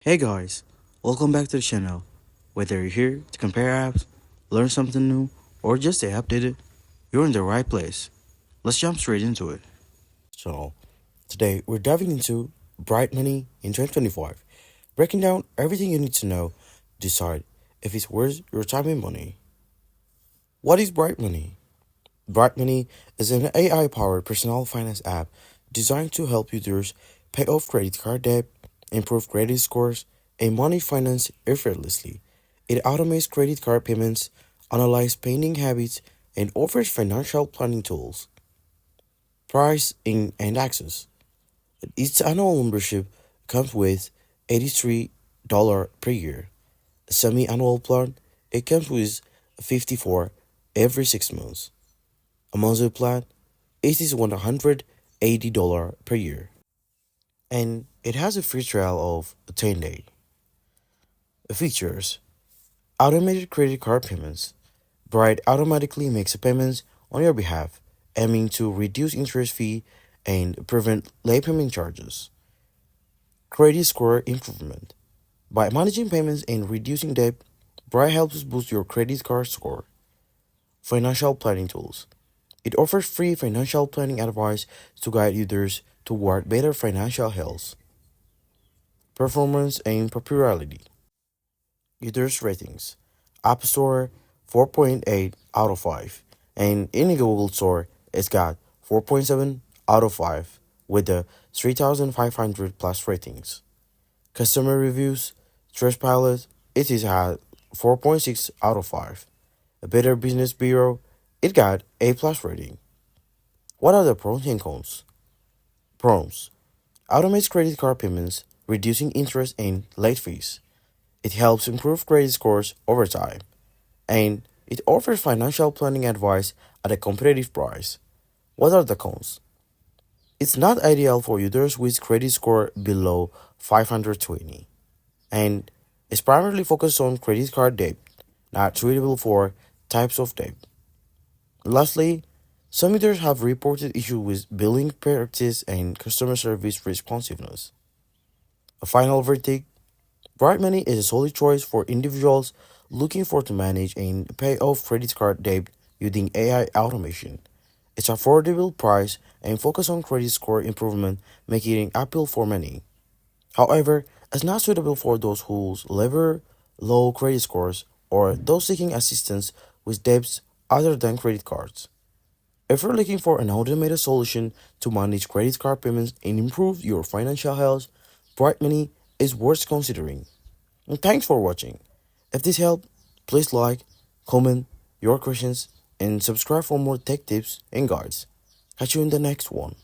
Hey guys, welcome back to the channel. Whether you're here to compare apps, learn something new, or just stay updated, you're in the right place. Let's jump straight into it. So, today we're diving into Bright Money in 2025, breaking down everything you need to know to decide if it's worth your time and money. What is Bright Money? Bright Money is an AI powered personal finance app designed to help users pay off credit card debt, improve credit scores, and manage finance effortlessly. It automates credit card payments, analyzes spending habits, and offers financial planning tools. Price and access. Its annual membership comes with $83 per year. A semi annual plan, it comes with 54 every 6 months. A monthly plan, it is $180 per year. And it has a free trial of 10 days. Features: automated credit card payments. Bright automatically makes payments on your behalf, aiming to reduce interest fee and prevent late payment charges. Credit score improvement. By managing payments and reducing debt, Bright helps boost your credit card score. Financial planning tools. It offers free financial planning advice to guide users toward better financial health. Performance and popularity. Users ratings. App Store 4.8 out of 5. And in the Google Store, it's got 4.7 out of 5 with the 3,500 plus ratings. Customer reviews. Trustpilot, it is at 4.6 out of 5. A Better Business Bureau, it got A plus rating. What are the pros and cons? Pros. Automates credit card payments, reducing interest and late fees. It helps improve credit scores over time. And it offers financial planning advice at a competitive price. What are the cons? It's not ideal for users with credit score below 520. And it's primarily focused on credit card debt, not suitable for types of debt. Lastly, some users have reported issues with billing practice and customer service responsiveness. A final verdict: Bright Money is a solid choice for individuals looking for to manage and pay off credit card debt using AI automation. Its affordable price and focus on credit score improvement make it an appeal for many. However, it's not suitable for those who lever low credit scores or those seeking assistance with debts other than credit cards. If you're looking for an automated solution to manage credit card payments and improve your financial health, Bright Money is worth considering. And thanks for watching. If this helped, please like, comment your questions, and subscribe for more tech tips and guides. Catch you in the next one.